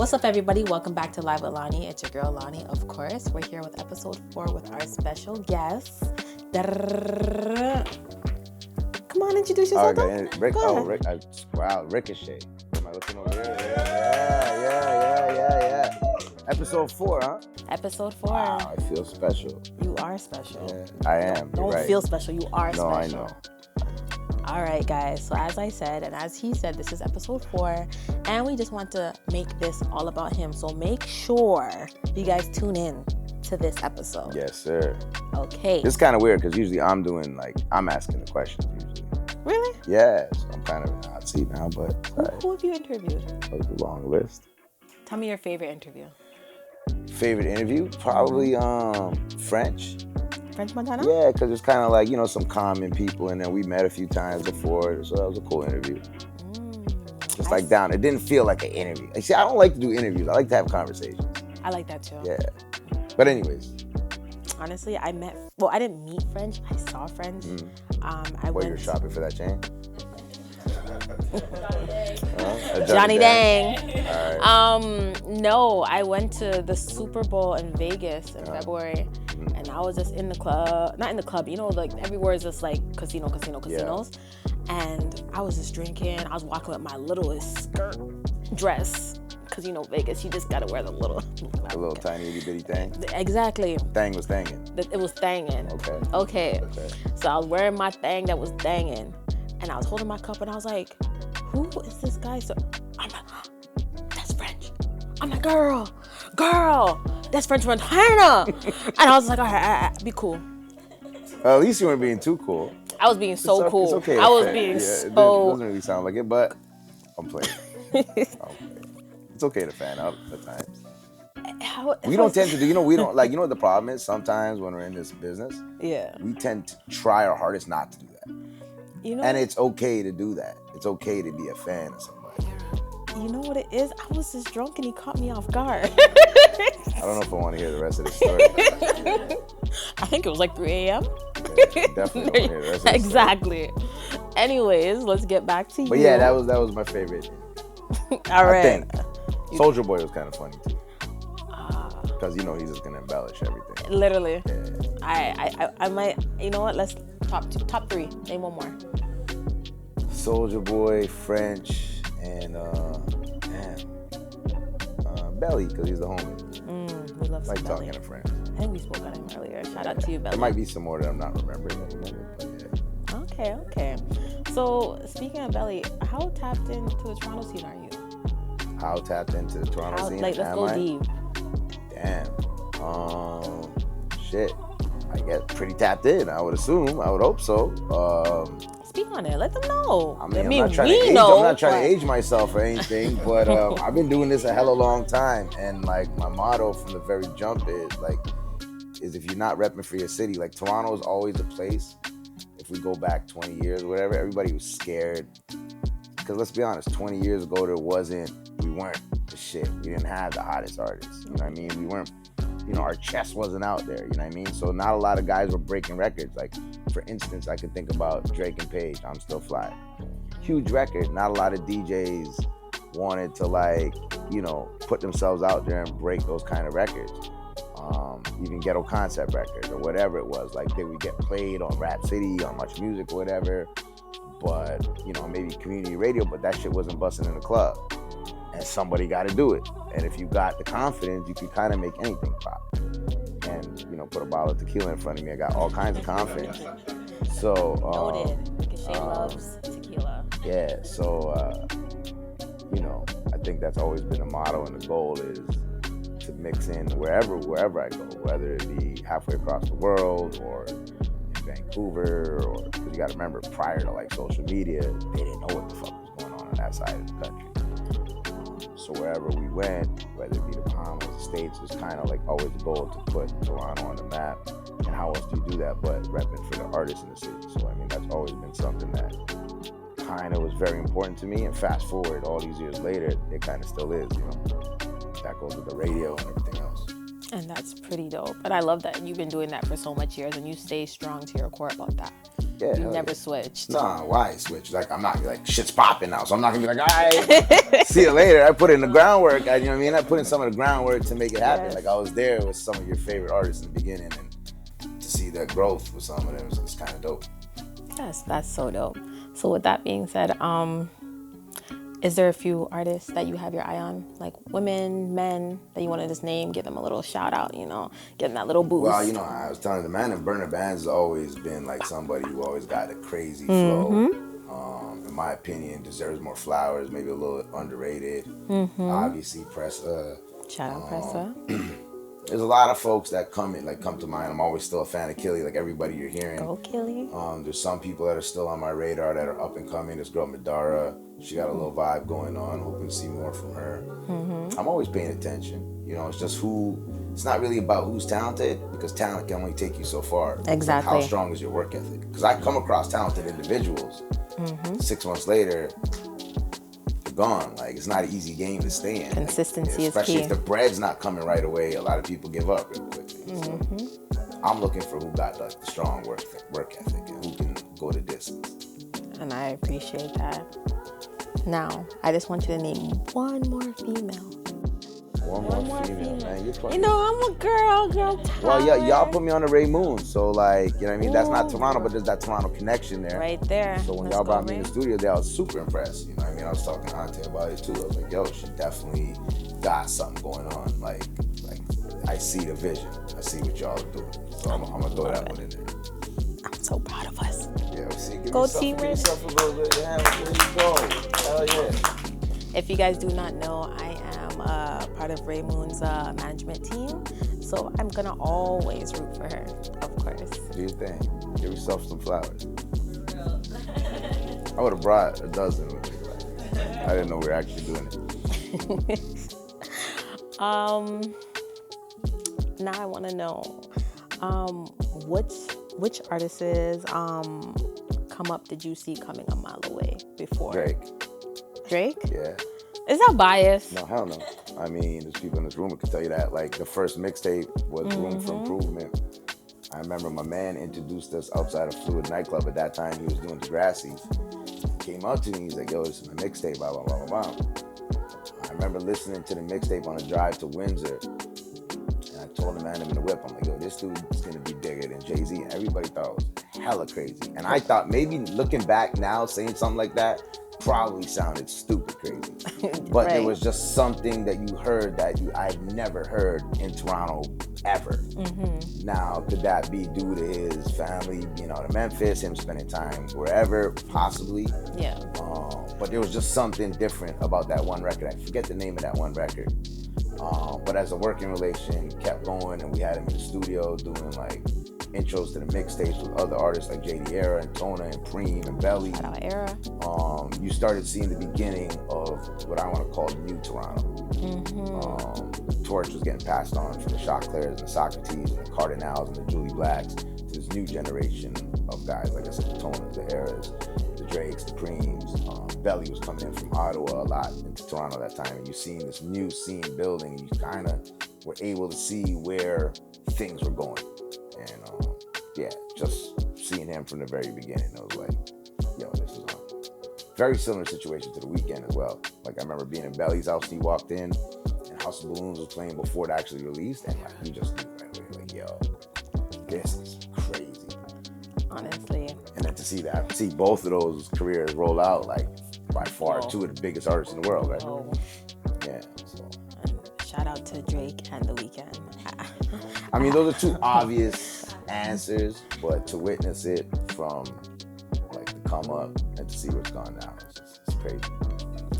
What's up, everybody? Welcome back to Live with Lani. It's your girl, Lani, of course. We're here with episode 4 with our special guest. Come on, introduce yourself. Wow, Ricochet. Am I looking over here? Yeah. Episode 4, huh? Episode 4. Wow, I feel special. You are special. Yeah, I am. Don't right. feel special. You are special. No, I know. All right, guys. So as I said, and as he said, this is episode 4, and we just want to make this all about him. So make sure you guys tune in to this episode. Yes, sir. Okay. It's kind of weird because usually I'm asking the questions usually. Really? Yeah, so I'm kind of in the hot seat now, but... Who have you interviewed? That was a long list. Tell me your favorite interview. Favorite interview? Probably French. French Montana? Yeah, because it's kind of like, some common people, and then we met a few times before, so that was a cool interview. Just down. It didn't feel like an interview. See, I don't like to do interviews. I like to have conversations. I like that too. Yeah. But anyways. Honestly, I didn't meet French. I saw French. You were shopping for that chain? Johnny Dang. All right. No, I went to the Super Bowl in Vegas in February, and I was just in the club, not in the club, like everywhere is just like casinos. And I was just drinking. I was walking with my littlest skirt dress, because Vegas, you just gotta wear the little tiny itty bitty thing. Exactly. Thing was thangin'. It was thangin'. Okay. So I was wearing my thing that was thangin', and I was holding my cup, and I was like, who is this guy? So I'm like, that's French. I'm like, girl, that's French Montana. And I was like, all right, be cool. Well, at least you weren't being too cool. I was being so cool. It's okay. I was being It doesn't really sound like it, but I'm playing. It's okay to fan out at times. We don't tend to do, we don't like, what the problem is? Sometimes when we're in this business, we tend to try our hardest not to do that. And it's okay to do that. It's okay to be a fan of somebody. You know what it is? I was just drunk and he caught me off guard. I don't know if I want to hear the rest of the story. I think it was like 3 a.m. Yeah, definitely want to hear the rest of the Exactly. Anyways, let's get back to you. But yeah, that was my favorite. All right. I think Soulja Boy was kind of funny too. Because he's just gonna embellish everything. Literally. Yeah. I might. You know what? Let's top 3. Name one more. Soulja Boy, French, and Belly, because he's the homie. We love like Belly. Talking to friends. I think we spoke on him earlier. Shout out to you, Belly. There might be some more that I'm not remembering at the moment, but yeah. Okay. So speaking of Belly, how tapped into the Toronto scene are you? How tapped into the Toronto scene? Let's go deep. Damn. Shit. I get pretty tapped in, I would assume. I would hope so. Speak on it. Let them know. I'm not trying to age myself or anything, but I've been doing this a hella long time. And like my motto from the very jump is if you're not repping for your city, like Toronto is always a place. If we go back 20 years or whatever, everybody was scared. Because let's be honest, 20 years ago, we weren't the shit. We didn't have the hottest artists. You know what I mean? We weren't, our chest wasn't out there. You know what I mean? So not a lot of guys were breaking records. Like, for instance, I could think about Drake and Paige, I'm Still Fly. Huge record. Not a lot of DJs wanted to put themselves out there and break those kind of records. Even ghetto concept records or whatever it was. Like, they would get played on Rap City, on Much Music or whatever. But, maybe community radio, but that shit wasn't busting in the club. And somebody got to do it. And if you got the confidence, you could kind of make anything pop. And, put a bottle of tequila in front of me. I got all kinds of confidence. So, noted. Ricochet loves tequila. Yeah. So, I think that's always been the motto, and the goal is to mix in wherever I go, whether it be halfway across the world or in Vancouver, or because you got to remember, prior to social media, they didn't know what the fuck was going on that side of the country. So wherever we went, whether it be the Bahamas, the States, it's kind of always the goal to put Toronto on the map. And how else do you do that but repping for the artists in the city? So that's always been something that kind of was very important to me. And fast forward all these years later, it kind of still is. That goes with the radio and everything else. And that's pretty dope. And I love that you've been doing that for so much years, and you stay strong to your core about that. Yeah, you never switched. Nah, why switch? Like, I'm not, like, shit's popping now, so I'm not gonna be like, all right, see you later. I put in the groundwork, you know what I mean? I put in some of the groundwork to make it happen. Yes. Like, I was there with some of your favorite artists in the beginning, and to see that growth with some of them was kind of dope. Yes, that's so dope. So with that being said, is there a few artists that you have your eye on, like women, men, that you want to just name, give them a little shout out, you know, give them that little boost? Well, you know, I was telling the man in Burner Bands has always been like somebody who always got a crazy flow. In my opinion, deserves more flowers, maybe a little underrated. Obviously, Pressa. Shout out Pressa. There's a lot of folks that come to mind. I'm always still a fan of Killy, like everybody you're hearing. Go Killy. There's some people that are still on my radar that are up and coming. This girl Madara, she got a little vibe going on. Hoping to see more from her. I'm always paying attention. You know, it's just it's not really about who's talented, because talent can only take you so far. Exactly. Like how strong is your work ethic? Because I come across talented individuals. 6 months later, they're gone. Like, it's not an easy game to stay in. Consistency is key. Especially if the bread's not coming right away. A lot of people give up real quickly. So I'm looking for who got like the strong work ethic and who can go the distance. And I appreciate that. Now, I just want you to name one more female. One more female, man. You're funny. You know, I'm a girl talent. Well, y'all put me on the Ray Moon, so like, you know what I mean? Ooh. That's not Toronto, but there's that Toronto connection there. Right there. So when y'all brought me in the studio, I was super impressed. You know what I mean? I was talking to Ante about it too. I was like, yo, she definitely got something going on. Like I see the vision. I see what y'all are doing. So I'm gonna throw that one in there. I'm so proud of us. Yeah, we'll see. Give go team Ray. Give yourself a little bit. Yeah, there you go. Hell yeah. If you guys do not know, I am part of Ray Moon's management team, so I'm gonna always root for her, of course. Do your thing. Give yourself some flowers. I would have brought a dozen with me, but I didn't know we were actually doing it. Now I want to know, which artists come up did you see coming a mile away before? Drake? Yeah. Is that biased? No, hell no. I mean, there's people in this room who can tell you that. Like, the first mixtape was Room for Improvement. I remember my man introduced us outside of Fluid nightclub. At that time, he was doing Degrassi. He came up to me, he's like, yo, this is my mixtape, blah, blah, blah, blah, blah. I remember listening to the mixtape on a drive to Windsor. And I told the man in the whip, I'm like, yo, this dude is going to be bigger than Jay-Z. And everybody thought it was hella crazy. And I thought maybe looking back now, saying something like that, probably sounded stupid crazy. But There was just something that you heard that I'd never heard in Toronto ever. Now, could that be due to his family being out of Memphis, him spending time wherever, possibly? Yeah. But there was just something different about that one record. I forget the name of that one record. But as a working relation kept going, and we had him in the studio doing like intros to the mixtapes with other artists like JD Era and Tona and Preem and Belly. Shout out Era. You started seeing the beginning of what I want to call New Toronto. The torch was getting passed on from the Shot Clairs and the Socrates and the Cardinals and the Julie Blacks to this new generation of guys, like I said, the Tonas, the Eras, the Drakes, the Preems. Belly was coming in from Ottawa a lot into Toronto at that time, and you seen this new scene building, and you kind of were able to see where things were going. And just seeing him from the very beginning, I was like, yo, this is on. Very similar situation to The Weeknd as well. Like, I remember being in Belly's house, and he walked in, and House of Balloons was playing before it actually released, and like, you just knew right away, like, yo, this is crazy. Honestly. And then to see both of those careers roll out, like, by far two of the biggest artists in the world, right? Oh. Yeah. So. And shout out to Drake and The Weeknd. I mean, those are two obvious answers, but to witness it from like the come up and to see what's gone now, it's crazy.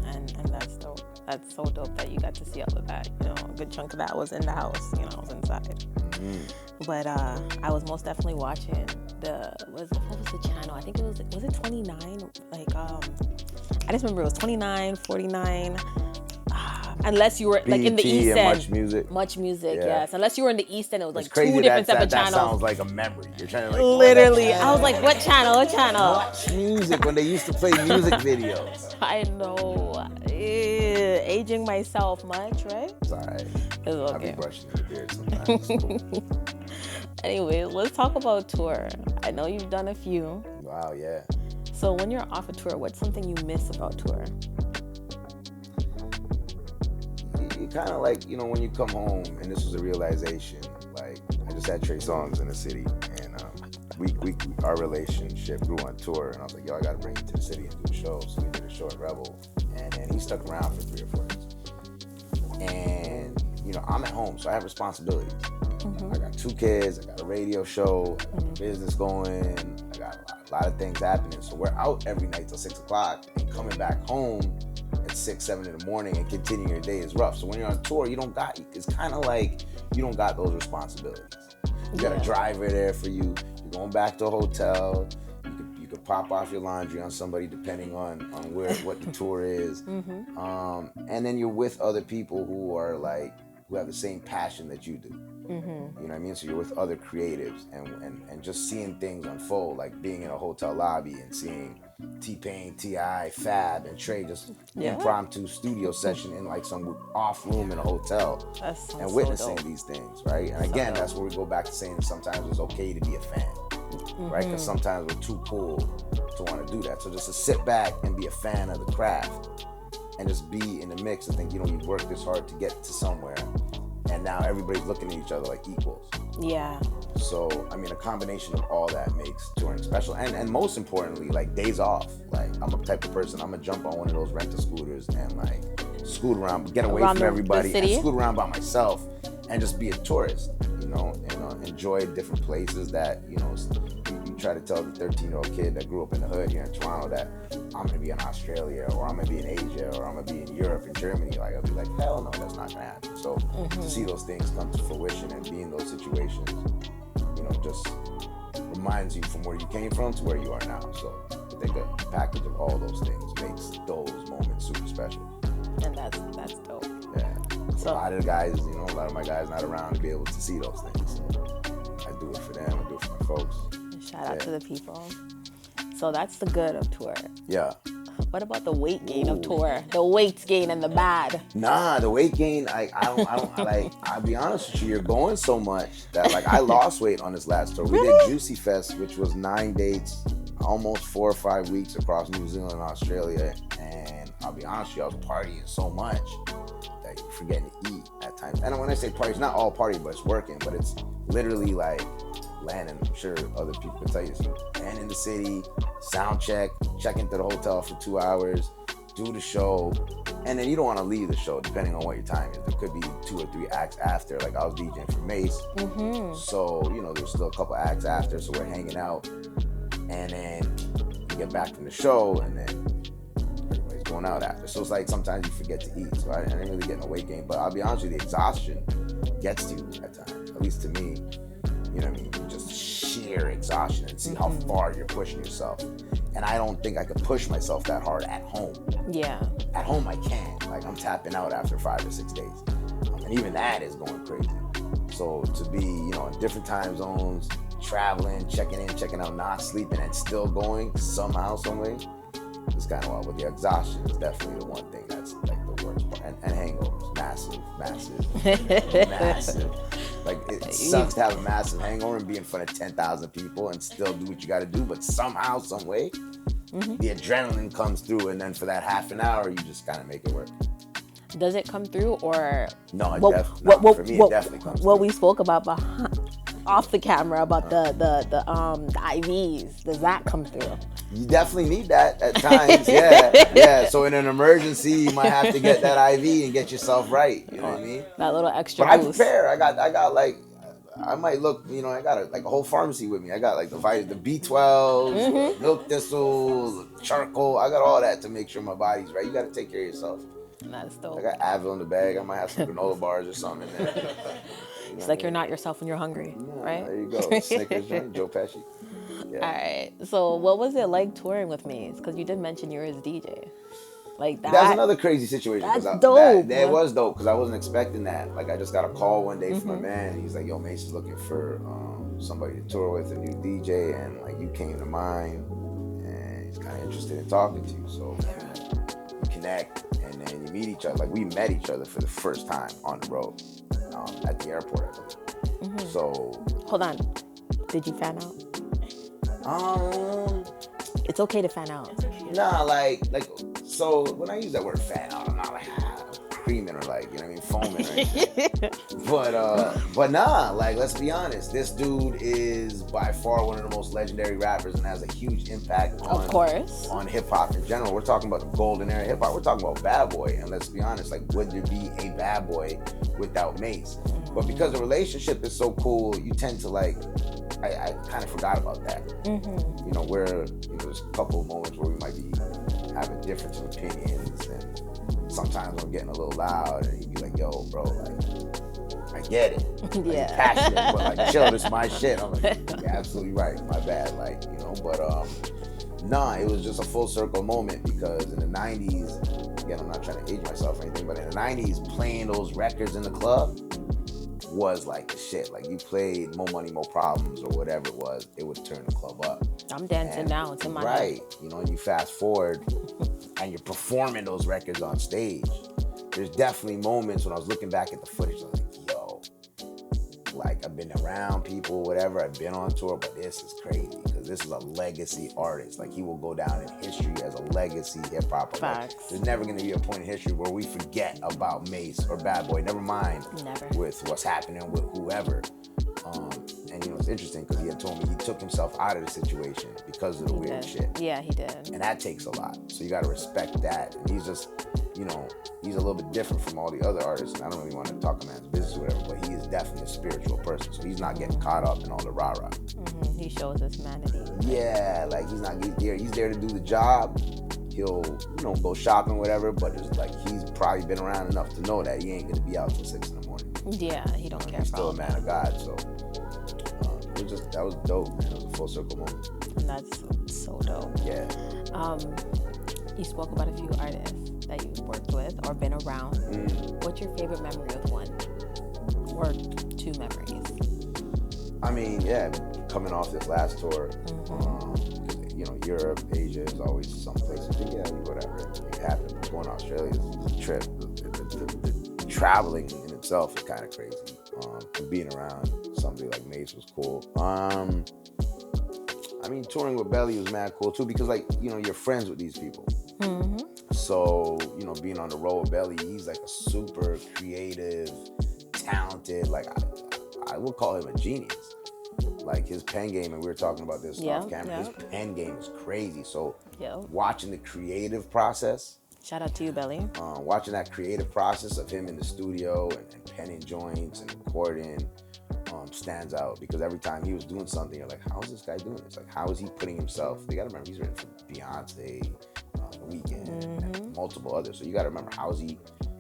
And that's dope. That's so dope that you got to see all of that. You know, a good chunk of that was in the house. You know, I was inside. But I was most definitely watching what was the channel? I think was it 29? Like I just remember it was 29, 49. Unless you were like in the East End. Much music, yes. Unless you were in the East End, it was like two different separate channels. That sounds like a memory. You're trying to like literally. I was like, what channel? Much music when they used to play music videos. I know. Aging myself much, right? It's alright. It's okay. I'll be brushing the beard sometimes. Cool. Anyway, let's talk about tour. I know you've done a few. Wow, yeah. So when you're off a tour, what's something you miss about tour? You kind of like, when you come home, and this was a realization, like, I just had Trey Songz in the city, and our relationship grew on tour, and I was like, yo, I got to bring you to the city and do a show. So we did a show at Rebel, and then he stuck around for 3 or 4 days. And, I'm at home, so I have responsibilities. I got 2 kids, I got a radio show, I got a business going, I got a lot of things happening. So we're out every night till 6 o'clock, and coming back home at 6, 7 in the morning and continuing your day is rough. So when you're on tour, it's kind of like you don't got those responsibilities. You got a driver there for you. You're going back to a hotel. You could pop off your laundry on somebody depending on what the tour is. And then you're with other people who have the same passion that you do. You know what I mean? So you're with other creatives and just seeing things unfold, like being in a hotel lobby and seeing T-Pain, T.I., Fab, and Trey just impromptu studio session in like some off room in a hotel and witnessing these things, right? And again, that's where we go back to saying sometimes it's okay to be a fan, right? Because sometimes we're too cool to want to do that. So just to sit back and be a fan of the craft and just be in the mix and think, you worked this hard to get to somewhere. And now everybody's looking at each other like equals. Yeah. So, I mean, a combination of all that makes touring special. And most importantly, like, days off. Like, I'm a type of person, I'm going to jump on one of those rent-a-scooters and, like, scoot around, get away from everybody, and scoot around by myself and just be a tourist, and enjoy different places that, you try to tell the 13-year-old kid that grew up in the hood here in Toronto that I'm going to be in Australia or I'm going to be in Asia or I'm going to be in Europe and Germany. Like, I'll be like, hell no, that's not going to happen. So to see those things come to fruition and be in those situations, just reminds you from where you came from to where you are now. So I think a package of all those things makes those moments super special. And that's dope. Yeah. So a lot of the guys, a lot of my guys not around to be able to see those things. So I do it for them. I do it for my folks. Shout out to the people. So that's the good of tour. Yeah. What about the weight gain of tour? The weight gain and the bad. Nah, the weight gain, I don't like, I'll be honest with you, you're going so much that, like, I lost weight on this last tour. We did Juicy Fest, which was 9 dates, almost 4 or 5 weeks across New Zealand and Australia. And I'll be honest with you, I was partying so much that you're forgetting to eat at times. And when I say party, it's not all party, but it's working. But it's literally like landing, I'm sure other people can tell you this, land in the city, sound check into the hotel for 2 hours, do the show, and then you don't want to leave the show depending on what your time is. There could be 2 or 3 acts after, like I was DJing for Mace, so there's still a couple acts after, so we're hanging out, and then you get back from the show, and then everybody's going out after. So it's like sometimes you forget to eat, so I didn't really get in a weight gain, but I'll be honest with you, the exhaustion gets to you at times, at least to me. You know what I mean? Just sheer exhaustion and see how far you're pushing yourself. And I don't think I could push myself that hard at home. Yeah. At home I can. Like, I'm tapping out after 5 or 6 days. And even that is going crazy. So to be, in different time zones, traveling, checking in, checking out, not sleeping, and still going somehow, some way, it's kind of wild. But the exhaustion is definitely the one thing that's like the worst part. And hangovers, massive. Like, it sucks to have a massive hangover and be in front of 10,000 people and still do what you got to do, but somehow, some way, the adrenaline comes through, and then for that half an hour, you just kind of make it work. Does it come through, or no? For me, it definitely comes through. What we spoke about off the camera about the IVs, does that come through? You definitely need that at times, yeah. So in an emergency, you might have to get that IV and get yourself right. You know what I mean? That little extra. But boost. I prepare. I got like, I might look. I got a whole pharmacy with me. I got like the B12, milk thistle, charcoal. I got all that to make sure my body's right. You got to take care of yourself. That's dope. I got Advil in the bag. I might have some granola bars or something in there. It's like you're not yourself when you're hungry, right? There you go. Snickers, Joe Pesci. Yeah. All right. So what was it like touring with me? Because you did mention you were his DJ. Like that. That's another crazy situation. That's dope. That was dope because I wasn't expecting that. Like, I just got a call one day from my man. He's like, yo, Mace is looking for somebody to tour with, a new DJ, and like you came to mind, and he's kind of interested in talking to you. So you connect, and then you meet each other. Like, we met each other for the first time on the road at the airport, I believe. So hold on. Did you fan out? It's okay to fan out. Nah, like, so when I use that word fan out, I'm not like screaming or like, you know what I mean, foaming or anything. but nah, like, let's be honest. This dude is by far one of the most legendary rappers and has a huge impact on hip hop in general. We're talking about the golden era of hip hop. We're talking about Bad Boy, and let's be honest, like, would there be a Bad Boy without Mace? But because the relationship is so cool, you tend to like. I kind of forgot about that. Mm-hmm. You know, where there's a couple of moments where we might be having difference of opinions, and sometimes I'm getting a little loud, and he'd be like, "Yo, bro, like, I get it, like, yeah, passionate, but like, chill, this is my shit." I'm like, "You're absolutely right, my bad," like, But nah, it was just a full circle moment because in the '90s, again, I'm not trying to age myself or anything, but in the '90s, playing those records in the club was like the shit. Like, you played More Money, More Problems or whatever it was, it would turn the club up. I'm dancing now. It's in my head. And you fast forward and you're performing those records on stage. There's definitely moments when I was looking back at the footage, I was like, yo, like, I've been around people, whatever, I've been on tour, but this is crazy because this is a legacy artist. Like, he will go down in history as a legacy hip-hop artist. Like, there's never going to be a point in history where we forget about Mace or Bad Boy. Never mind with what's happening with whoever. And it's interesting because he had told me he took himself out of the situation because of the weird shit. Yeah, he did. And that takes a lot. So you got to respect that. And he's just, he's a little bit different from all the other artists. And I don't really want to talk a man's business or whatever, but he is definitely a spiritual person. So he's not getting caught up in all the rah-rah. Mm-hmm. He shows his humanity. Yeah, like he's there to do the job. He'll, go shopping, whatever, but it's like he's probably been around enough to know that he ain't going to be out till 6 in the morning. Yeah, he don't care. He's still a man of God, so that was dope, man. It was a full circle moment. And that's so dope. Yeah. You spoke about a few artists that you've worked with or been around. What's your favorite memory with one? Or two memories? I mean, yeah, coming off this last tour, Europe, Asia is always some place you think, whatever, it happened. But going to Australia is a trip. The traveling in itself is kind of crazy. Being around somebody like Mace was cool. I mean, touring with Belly was mad cool too because, like, you're friends with these people. Mm-hmm. So, being on the road with Belly, he's like a super creative, talented, like, I would call him a genius. Like, his pen game, and we were talking about this off camera, his pen game is crazy. So, watching the creative process. Shout out to you, Belly. Watching that creative process of him in the studio and penning joints and recording stands out because every time he was doing something, you're like, how is this guy doing this? Like, how is he putting himself? You got to remember, he's written for Beyonce, The Weeknd, and multiple others. So you got to remember, how is he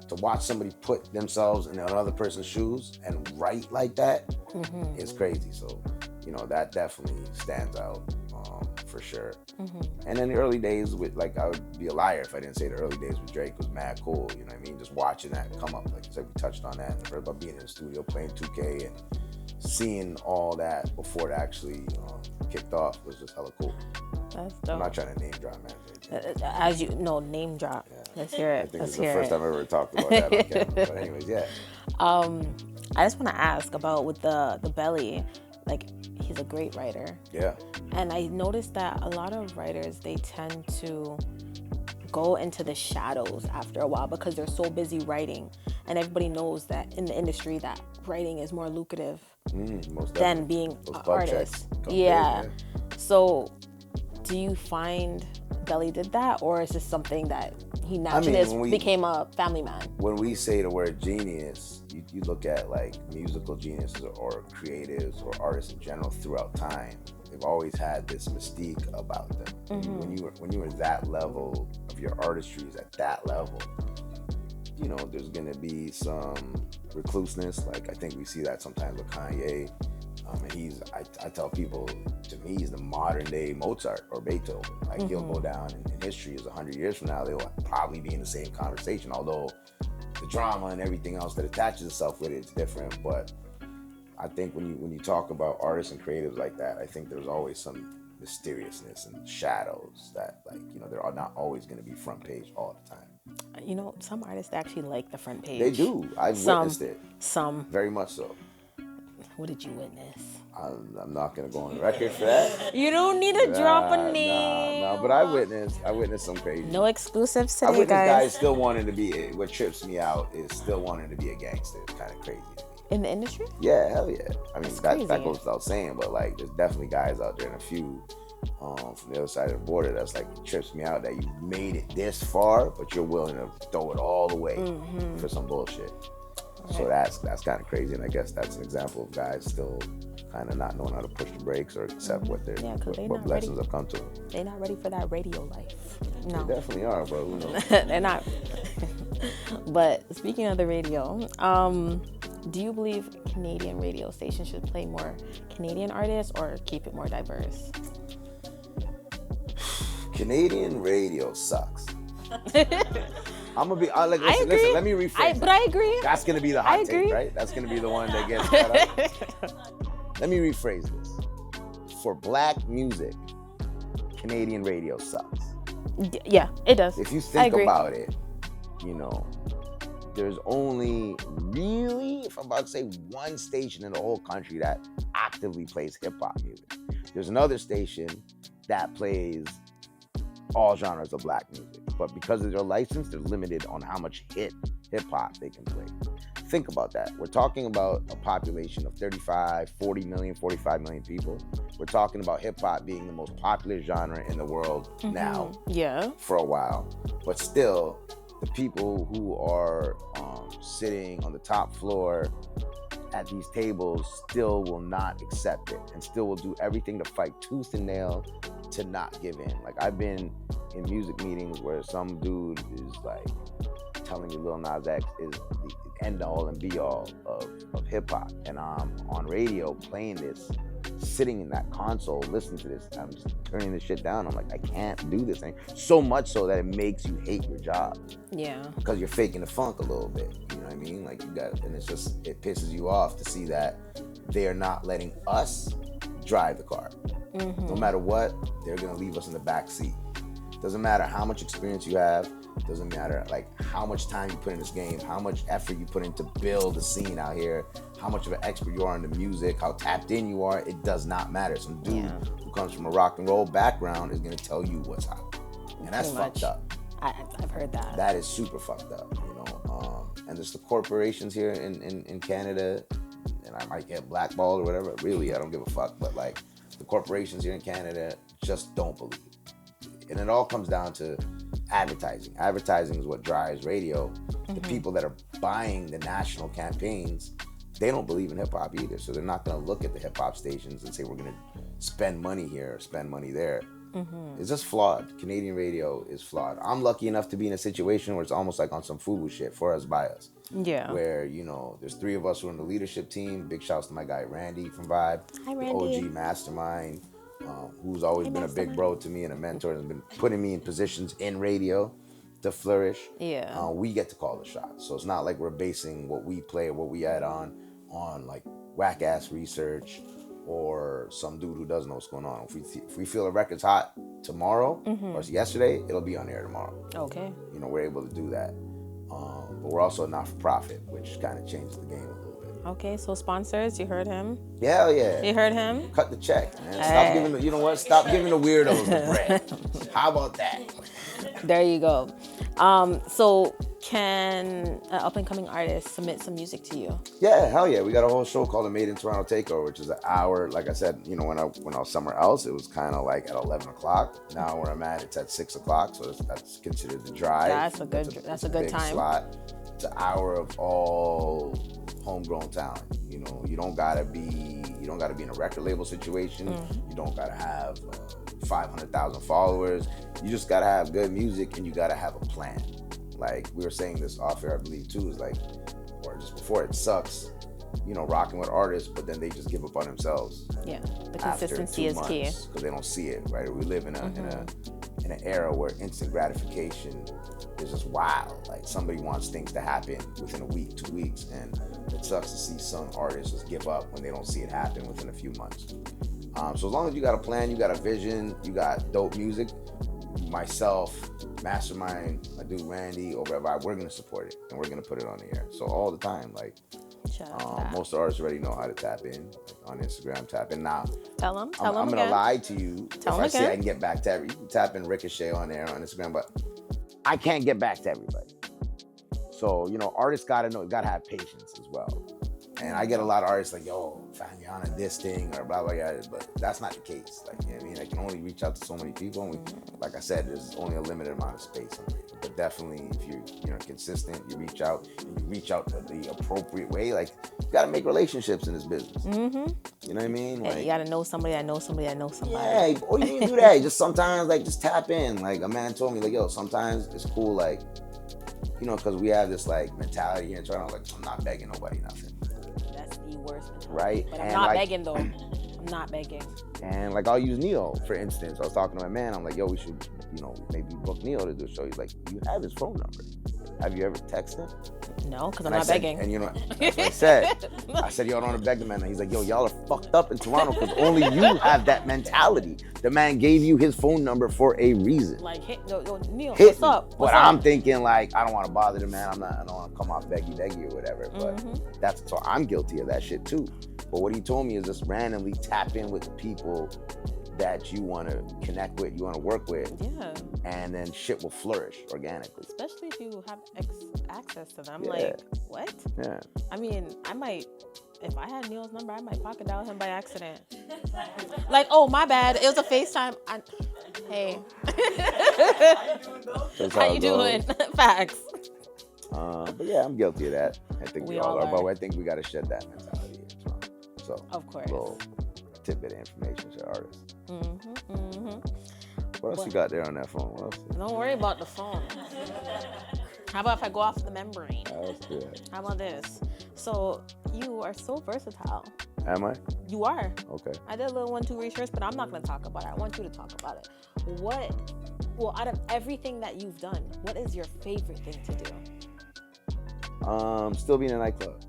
to watch somebody put themselves in another person's shoes and write like that is crazy. So, that definitely stands out for sure. And in the early days with, like, I would be a liar if I didn't say the early days with Drake was mad cool. You know what I mean? Just watching that come up, like you said, we touched on that. And about being in the studio playing 2K and seeing all that before it actually kicked off was just hella cool. That's dope. I'm not trying to name drop, man. As you know, name drop. Yeah. Let's hear it. I think it's the first time I ever talked about that on camera. But anyways, yeah. I just want to ask about with the Belly, like, he's a great writer. Yeah. And I noticed that a lot of writers, they tend to go into the shadows after a while because they're so busy writing. And everybody knows that in the industry that writing is more lucrative than being an artist. Yeah. So do you find Belly did that, or is this something that he naturally became a family man? When we say the word genius, you look at like musical geniuses or creatives or artists in general throughout time. They've always had this mystique about them. When you were that level of your artistry is at that level, there's gonna be some recluseness. Like, I think we see that sometimes with Kanye. And I tell people, to me, he's the modern day Mozart or Beethoven. Like, he'll go down in history as 100 years from now, they'll probably be in the same conversation, although the drama and everything else that attaches itself with it is different. But I think when you talk about artists and creatives like that, I think there's always some mysteriousness and shadows that, like, they're not always going to be front page all the time. Some artists actually like the front page. They do. I've witnessed it. Some. Very much so. What did you witness? I'm not gonna go on the record for that. You don't need to drop a name. No, but I witnessed some crazy. No exclusives today, I witnessed guys. guys still wanting to be. What trips me out is still wanting to be a gangster. It's kind of crazy to me. In the industry? Yeah, hell yeah. I mean, that goes crazy. without saying, but like, there's definitely guys out there, and a few from the other side of the border that's like, it trips me out that you made it this far, but you're willing to throw it all the way for some bullshit. Right. So that's kind of crazy, and I guess that's an example of guys still kind of not knowing how to push the brakes or accept what blessings have come to them. They're not ready for that radio life. No. They definitely are, bro. You know. They're not. But speaking of the radio, do you believe Canadian radio stations should play more Canadian artists or keep it more diverse? Canadian radio sucks. I'm gonna be listen, let me rephrase. But I agree. That's gonna be the hot take, right? That's gonna be the one that gets cut up. Let me rephrase this. For black music, Canadian radio sucks. Yeah, it does. If you think about it, you know, there's only really, if I'm about to say, one station in the whole country that actively plays hip-hop music. There's another station that plays all genres of black music. But because of their license, they're limited on how much hip-hop they can play. Think about that. We're talking about a population of 35, 40 million, 45 million people. We're talking about hip-hop being the most popular genre in the world now. Yeah. For a while. But still, the people who are sitting on the top floor at these tables still will not accept it and still will do everything to fight tooth and nail to not give in. Like, I've been in music meetings where some dude is like telling me Lil Nas X is the end all and be all of hip hop, and I'm on radio playing this, sitting in that console listening to this. I'm just turning this shit down. I'm like, I can't do this thing. So much so that it makes you hate your job. Yeah. Because you're faking the funk a little bit. You know what I mean? Like, you got, and it's just, it pisses you off to see that they're not letting us drive the car. No matter what, they're gonna leave us in the back seat. Doesn't matter how much experience you have. Doesn't matter like how much time you put in this game, how much effort you put in to build the scene out here, how much of an expert you are in the music, how tapped in you are. It does not matter. Some dude who comes from a rock and roll background is gonna tell you what's hot, and that's fucked up. I've heard that. That is super fucked up, you know. And there's the corporations here in Canada, and I might get blackballed or whatever. Really, I don't give a fuck. But like, the corporations here in Canada just don't believe it. And it all comes down to advertising. Advertising is what drives radio. The people that are buying the national campaigns, they don't believe in hip hop either. So they're not going to look at the hip hop stations and say, we're going to spend money here or spend money there. It's just flawed. Canadian radio is flawed. I'm lucky enough to be in a situation where it's almost like on some FUBU shit, for us by us. Yeah. Where, you know, there's 3 of us who are in the leadership team. Big shouts to my guy Randy from Vibe. Hi, Randy. The OG mastermind, who's always been a big bro to me and a mentor, and has been putting me in positions in radio to flourish. Yeah. We get to call the shots. So it's not like we're basing what we play or what we add on like whack ass research or some dude who doesn't know what's going on. If we feel a record's hot tomorrow or it's yesterday, it'll be on air tomorrow. Okay. You know, we're able to do that. But we're also not for profit, which kind of changes the game a little bit. Okay, so sponsors, you heard him? Hell yeah. You heard him? Cut the check, man. Stop giving the, you know what? Stop giving the weirdos the bread. How about that? There you go. So can an up-and-coming artist submit some music to you? Yeah, hell yeah. We got a whole show called the Made in Toronto Takeover, which is an hour. Like I said, you know, when I was somewhere else, it was kind of like at 11 o'clock. Now where I'm at, it's at 6 o'clock, so that's considered the drive. That's a good time. Slot. It's an hour of all homegrown talent. You know, you don't gotta be in a record label situation. You don't gotta have 500,000 followers. You just gotta have good music, and you gotta have a plan. Like we were saying this off air, I believe too, is like, or just before, it sucks, you know, rocking with artists, but then they just give up on themselves. Yeah, the consistency is key because they don't see it, right? We live in an era where instant gratification is just wild. Like somebody wants things to happen within a week, 2 weeks, and it sucks to see some artists just give up when they don't see it happen within a few months. So as long as you got a plan, you got a vision, you got dope music, myself, Mastermind, my dude Randy, or whatever, we're gonna support it and we're gonna put it on the air. So all the time, like Most artists already know how to tap in. Like on Instagram, tap in now. Tell them I'm again. gonna lie to you. Tell if them I again. say I can get back to you can tap in Ricochet on there on Instagram, but I can't get back to everybody. So, artists gotta have patience as well. And I get a lot of artists like, yo, find me on this thing or blah, blah, blah. But that's not the case. Like, you know what I mean? I can only reach out to so many people. And like I said, there's only a limited amount of space on it. But definitely, if you're consistent, you reach out the appropriate way. Like, you got to make relationships in this business. Mm-hmm. You know what I mean? Like, you got to know somebody that knows somebody that knows somebody. Yeah, or you can do that. Just sometimes, like, just tap in. Like, a man told me, like, yo, sometimes it's cool, like, because we have this, like, mentality here in Toronto, like, I'm not begging nobody nothing. That's the worst mentality. Right? But I'm not begging, though. I'm not begging. And, like, I'll use Neo, for instance. I was talking to my man. I'm like, yo, we should, maybe book Neo to do a show. He's like, you have his phone number. Have you ever texted him? No, because I'm not begging. And that's what I said. I said, yo, I don't want to beg the man. And he's like, yo, y'all are fucked up in Toronto because only you have that mentality. The man gave you his phone number for a reason. Like, Neil, what's up? But I'm thinking, like, I don't want to bother the man. I don't want to come off beggy or whatever. But so I'm guilty of that shit too. But what he told me is just randomly tap in with the people that you want to connect with, you want to work with. Yeah. And then shit will flourish organically. Especially if you have access to them. Yeah. Like, what? Yeah. I mean, if I had Neil's number, I might pocket dial him by accident. Like, oh, my bad. It was a FaceTime. Hey. How you doing? Facts. But yeah, I'm guilty of that. I think we all are. But I think we got to shed that mentality. So, of course. A little tidbit of information to artists. Mm-hmm, mm-hmm. What else you got there on that phone? What else? Don't worry about the phone. How about if I go off the membrane? That's good. How about this? So you are so versatile. Am I? You are. Okay. I did a little 1-2 research, but I'm not going to talk about it. I want you to talk about it. Out of everything that you've done, what is your favorite thing to do? Still being in a nightclub.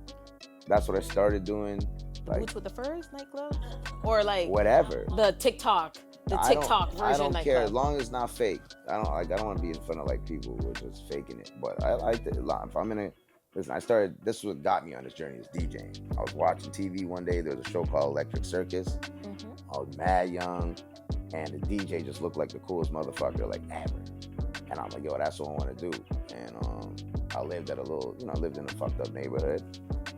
That's what I started doing. Like, Boots with the Furs nightclub? Or like whatever. The TikTok version I don't nightclub. care as long as it's not fake. I don't want to be in front of like people who are just faking it. But I like it a lot. If I'm in it, listen, this is what got me on this journey is DJing. I was watching TV one day. There was a show called Electric Circus. Mm-hmm. I was mad young, and the DJ just looked like the coolest motherfucker like ever. And I'm like, yo, that's what I want to do. And I lived in a fucked up neighborhood.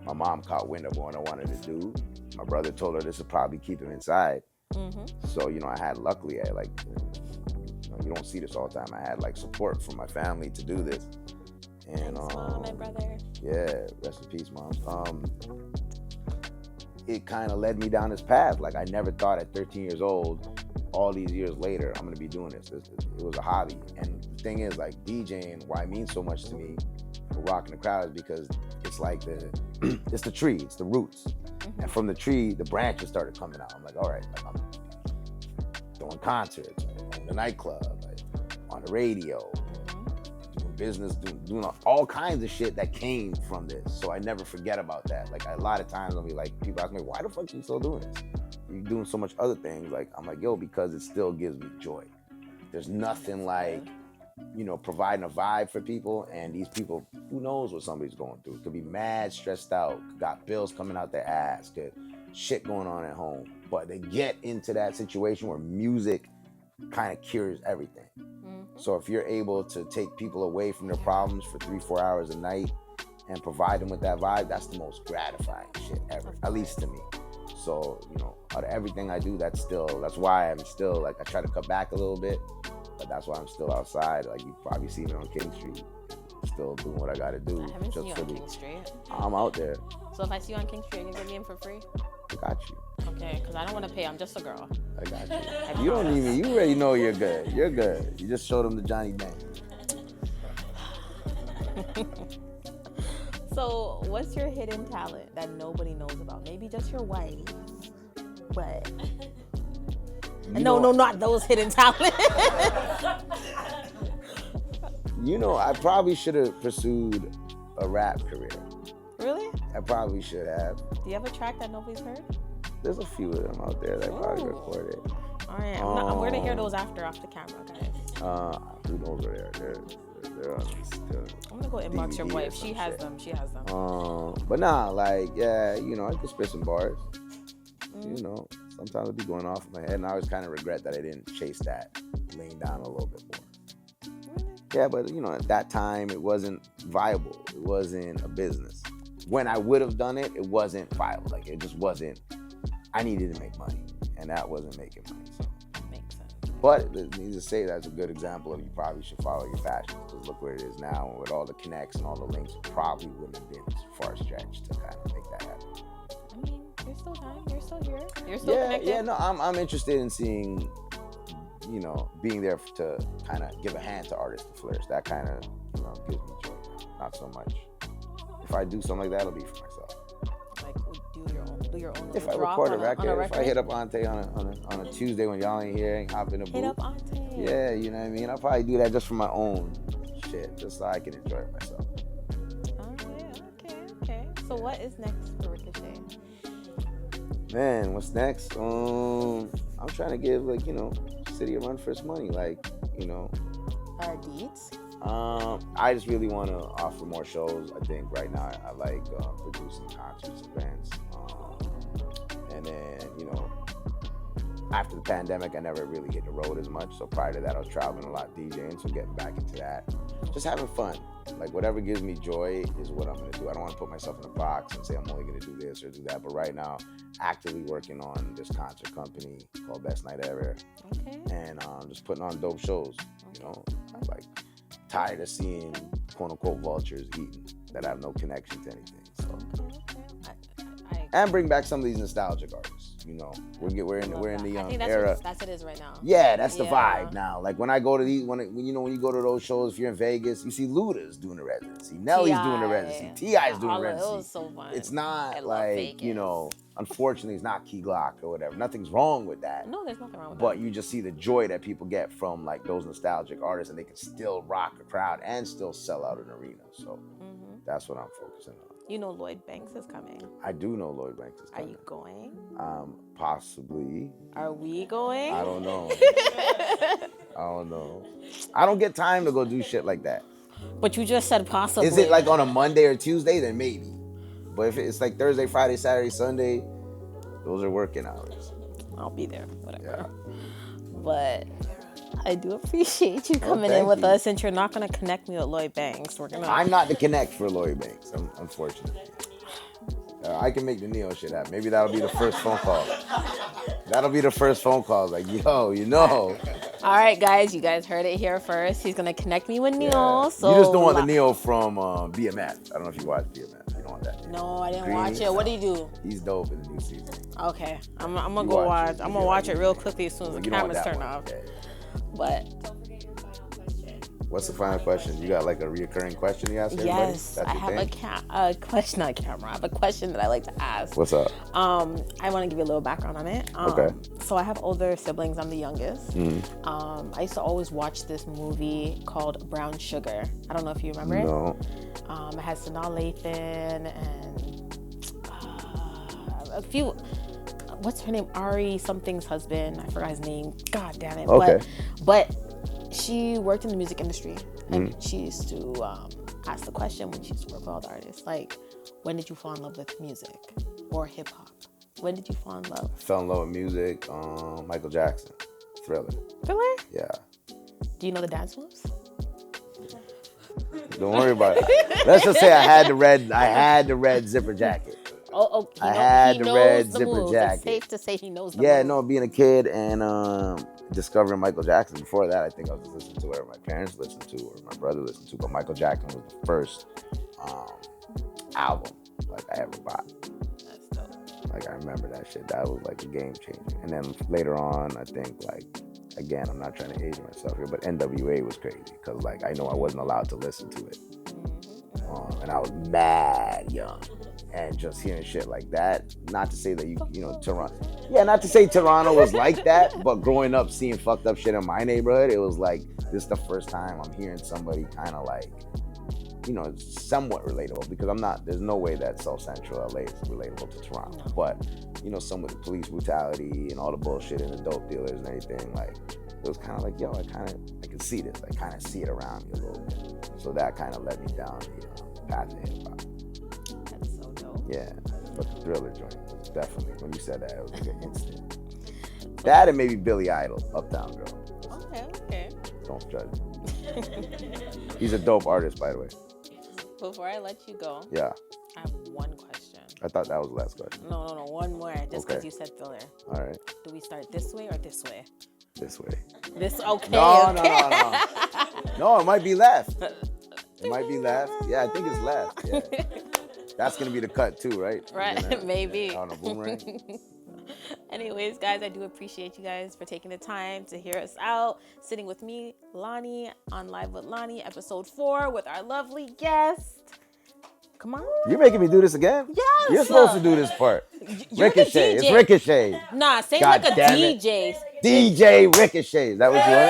My mom caught wind of what I wanted to do. My brother told her this would probably keep him inside. Mm-hmm. So, luckily, you don't see this all the time. I had like support from my family to do this. And thanks, Mom and brother. Yeah, rest in peace, Mom. It kind of led me down this path. Like I never thought at 13 years old, all these years later, I'm gonna be doing this. It was a hobby. And the thing is, like DJing, why it means so much to me for rocking the crowd is because it's like it's the tree, it's the roots. Mm-hmm. And from the tree, the branches started coming out. I'm like, all right, like I'm doing concerts, on the nightclub, like, on the radio, doing business, doing all kinds of shit that came from this. So I never forget about that. Like a lot of times I'll be like, people ask me, why the fuck are you still doing this? You're doing so much other things. Like, I'm like, yo, because it still gives me joy. There's nothing like, providing a vibe for people, and these people, who knows what somebody's going through. Could be mad, stressed out, got bills coming out their ass, could shit going on at home. But they get into that situation where music kind of cures everything. Mm-hmm. So if you're able to take people away from their problems for 3-4 hours a night and provide them with that vibe, that's the most gratifying shit ever, at least to me. So, out of everything I do, that's why I'm still, like, I try to cut back a little bit, but that's why I'm still outside. Like, you probably see me on King Street, still doing what I gotta do. I haven't seen you on King Street. I'm out there. So if I see you on King Street, you can get me in for free? I got you. Okay, because I don't want to pay. I'm just a girl. I got you. You don't need me. You already know you're good. You're good. You just showed them the Johnny Dang. So, what's your hidden talent that nobody knows about? Maybe just your wife. But no, not those hidden talents. I probably should have pursued a rap career. Really? I probably should have. Do you have a track that nobody's heard? There's a few of them out there that I probably recorded. All right, I'm going to hear those off the camera, guys. Who knows where they're They're on I'm gonna go inbox your wife. She has them. But nah, like, yeah, you know, I could spit some bars. You know, sometimes I'd be going off in my head, and I always kind of regret that I didn't chase that, laying down a little bit more. Yeah, but you know, at that time, it wasn't viable. It wasn't a business. When I would have done it, it wasn't viable. Like, it just wasn't. I needed to make money, and that wasn't making money. So. Makes sense. But needless to say, that's a good example of you probably should follow your passions, because look where it is now, and with all the connects and all the links, probably wouldn't have been far stretched to kind of make that happen. I mean, there's still time. You're still here. You're still connected. Yeah. No, I'm interested in seeing, you know, being there to kind of give a hand to artists to flourish. That kind of, you know, gives me joy. Not so much. If I do something like that, it'll be for myself. Like, do your own. If I record a record, if I hit up Ante on a Tuesday when y'all ain't here, hop in the booth. Hit up Ante. Yeah, you know what I mean. I'll probably do that just for my own shit, just so I can enjoy it myself. Okay. So what is next for Ricochet? Man, what's next? I'm trying to give, like, you know, city a run for its money, like, you know. Deeds? I just really want to offer more shows. I think right now I like producing concerts, events, and then, you know, after the pandemic, I never really hit the road as much. So prior to that, I was traveling a lot DJing, so getting back into that, just having fun. Like, whatever gives me joy is what I'm gonna do. I don't want to put myself in a box and say I'm only gonna do this or do that. But right now, actively working on this concert company called Best Night Ever, and just putting on dope shows. You know, like, tired of seeing quote unquote vultures eating that have no connection to anything. So, and bring back some of these nostalgic artists. You know, we're in the young era. That's what it is right now. Yeah, that's the vibe now. Like, when I go to these, when you go to those shows, if you're in Vegas, you see Luda's doing the residency, Nelly's doing the residency, T.I.'s doing the residency. It was so fun. It's not like, you know, unfortunately, it's not Key Glock or whatever. Nothing's wrong with that. No, there's nothing wrong with that. But you just see the joy that people get from, like, those nostalgic artists, and they can still rock a crowd and still sell out an arena. So that's what I'm focusing on. You know Lloyd Banks is coming. I do know Lloyd Banks is coming. Are you going? Possibly. Are we going? I don't know. I don't get time to go do shit like that. But you just said possibly. Is it like on a Monday or Tuesday? Then maybe. But if it's like Thursday, Friday, Saturday, Sunday, those are working hours. I'll be there, whatever. Yeah. But I do appreciate you coming in with us. Since you're not going to connect me with Lloyd Banks, I'm not the connect for Lloyd Banks, unfortunately. I can make the Neo shit happen. Maybe that'll be the first phone call. Like, yo, you know. All right, guys. You guys heard it here first. He's going to connect me with Neo. Yeah. So you just don't want the Neo from BMF. I don't know if you watch BMF. You don't want that. No, I didn't watch it. What do you do? He's dope in the new season. Okay. I'm going to go watch. I'm going to watch it real quickly as soon as the cameras turn off. Yeah. But what's the final question? You got like a reoccurring question you ask everybody? Yes, I have a question, not camera. I have a question that I like to ask. What's up? I want to give you a little background on it. Okay. So I have older siblings. I'm the youngest. I used to always watch this movie called Brown Sugar. I don't know if you remember it. No. It has Sanaa Lathan and a few. What's her name? Ari something's husband. I forgot his name. God damn it. Okay. But she worked in the music industry, and she used to ask the question when she used to work with all the artists, like, when did you fall in love with music or hip hop? When did you fall in love? Fell in love with music. Michael Jackson, Thriller. Thriller? Yeah. Do you know the dance moves? Don't worry about it. Let's just say I had the red zipper jacket. Oh, I had the red zipper jacket. It's safe to say he knows the moves. No, being a kid and discovering Michael Jackson. Before that, I think I was just listening to whatever my parents listened to or my brother listened to. But Michael Jackson was the first album like I ever bought. That's dope. Like, I remember that shit. That was like a game changer. And then later on, I think, like, again, I'm not trying to age myself here, but NWA was crazy because, like, I know I wasn't allowed to listen to it. And I was mad young. And just hearing shit like that, not to say that you know, Toronto. Yeah, not to say Toronto was like that, but growing up seeing fucked up shit in my neighborhood, it was like, this is the first time I'm hearing somebody kind of like, you know, somewhat relatable, because there's no way that South Central LA is relatable to Toronto. But, you know, some of the police brutality and all the bullshit and the dope dealers and everything, like, it was kind of like, yo, I can see this. I kind of see it around me a little bit. So that kind of led me down the path of hip hop. That's so dope. Yeah, but the Thriller joint was definitely, when you said that, it was like an instant. That and maybe Billy Idol, Uptown Girl. Okay. Don't judge me. He's a dope artist, by the way. Before I let you go, yeah, I have one question. I thought that was the last question. No, one more, just because you said Thriller. All right. Do we start this way or this way? This way. Okay. No. No, it might be left. It might be left. Yeah, I think it's left. Yeah. That's going to be the cut too, right? Right, maybe. On a boomerang. Anyways, guys, I do appreciate you guys for taking the time to hear us out. Sitting with me, Lani, on Live with Lani, episode 4, with our lovely guest. Come on. You're making me do this again? Yes. You're supposed to do this part. You're Ricochet. the DJ. It's Ricochet. Nah, say God like a damn DJ. It. DJ Ricochet. Is that what you want?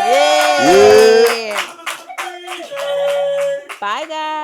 Yeah. Bye, guys.